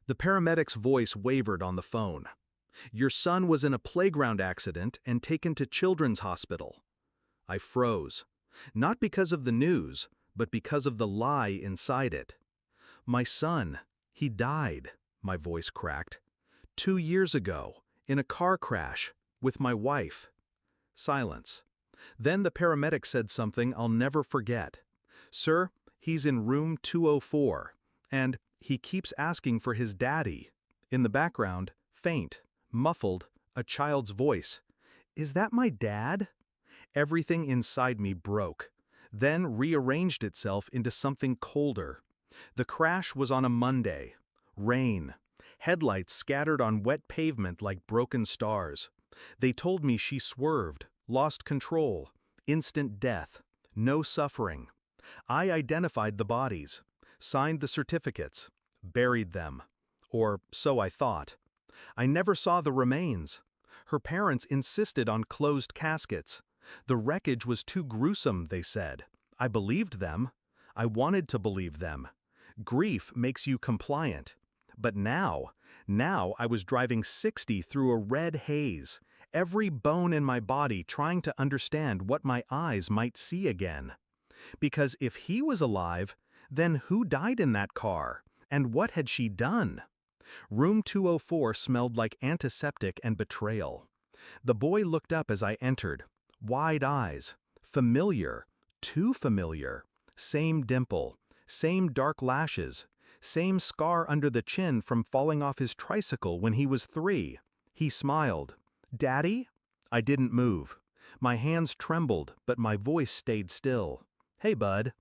The paramedic's voice wavered on the phone. "Your son was in a playground accident and taken to Children's Hospital." I froze. Not because of the news, but because of the lie inside it. "My son, he died," my voice cracked. "2 years ago, in a car crash, with my wife." Silence. Then the paramedic said something I'll never forget. "Sir, he's in room 204, and he keeps asking for his daddy." In the background, faint, muffled, a child's voice. "Is that my dad?" Everything inside me broke, then rearranged itself into something colder. The crash was on a Monday. Rain. Headlights scattered on wet pavement like broken stars. They told me she swerved, lost control, instant death, no suffering. I identified the bodies, signed the certificates, buried them. Or so I thought. I never saw the remains. Her parents insisted on closed caskets. The wreckage was too gruesome, they said. I believed them. I wanted to believe them. Grief makes you compliant. But now I was driving 60 through a red haze, every bone in my body trying to understand what my eyes might see again. Because if he was alive, then who died in that car? And what had she done? Room 204 smelled like antiseptic and betrayal. The boy looked up as I entered. Wide eyes. Familiar. Too familiar. Same dimple. Same dark lashes. Same scar under the chin from falling off his tricycle when he was 3. He smiled. "Daddy?" I didn't move. My hands trembled, but my voice stayed still. "Hey, bud."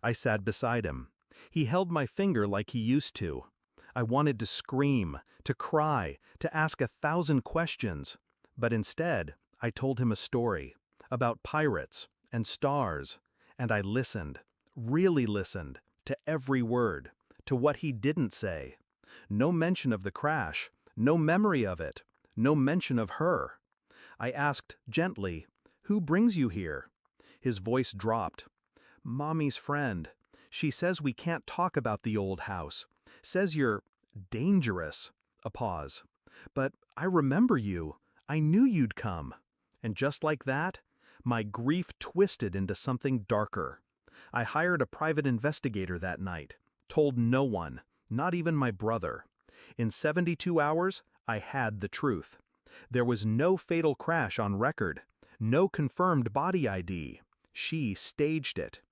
I sat beside him. He held my finger like he used to. I wanted to scream, to cry, to ask 1,000 questions. But instead, I told him a story about pirates and stars, and I listened, really listened, to every word, to what he didn't say. No mention of the crash, no memory of it, no mention of her. I asked gently, "Who brings you here?" His voice dropped. "Mommy's friend. She says we can't talk about the old house. Says you're dangerous." A pause. "But I remember you. I knew you'd come." And just like that, my grief twisted into something darker. I hired a private investigator that night. Told no one, not even my brother. In 72 hours, I had the truth. There was no fatal crash on record. No confirmed body ID. She staged it.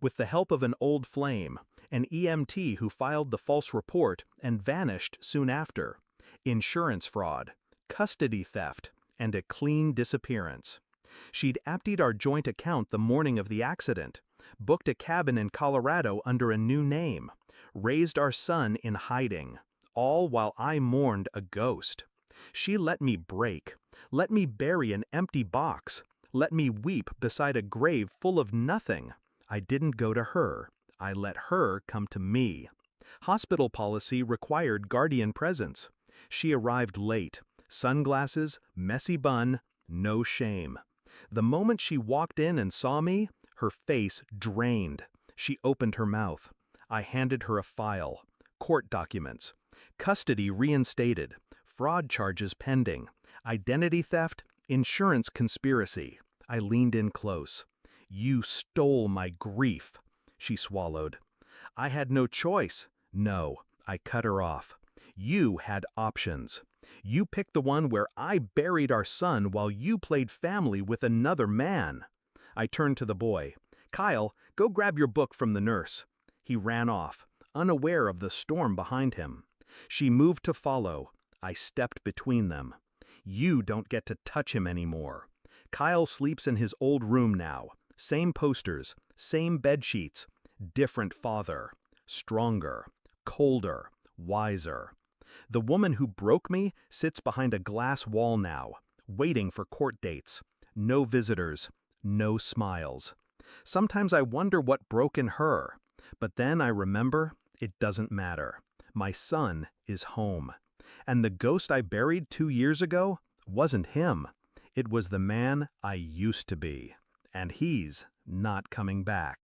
With the help of an old flame, an EMT who filed the false report and vanished soon after. Insurance fraud, custody theft, and a clean disappearance. She'd emptied our joint account the morning of the accident, booked a cabin in Colorado under a new name, raised our son in hiding, all while I mourned a ghost. She let me break, let me bury an empty box, let me weep beside a grave full of nothing. I didn't go to her. I let her come to me. Hospital policy required guardian presence. She arrived late. Sunglasses, messy bun, no shame. The moment she walked in and saw me, her face drained. She opened her mouth. I handed her a file. Court documents. Custody reinstated. Fraud charges pending. Identity theft. Insurance conspiracy. I leaned in close. "You stole my grief," she swallowed. I had no choice. No, I cut her off. "You had options. You picked the one where I buried our son while you played family with another man." I turned to the boy. "Kyle, go grab your book from the nurse." He ran off, unaware of the storm behind him. She moved to follow. I stepped between them. "You don't get to touch him anymore. Kyle sleeps in his old room now. Same posters, same bed sheets. Different father. Stronger. Colder. Wiser. The woman who broke me sits behind a glass wall now, waiting for court dates. No visitors. No smiles. Sometimes I wonder what broke in her, but then I remember it doesn't matter. My son is home. And the ghost I buried 2 years ago wasn't him. It was the man I used to be. And he's not coming back.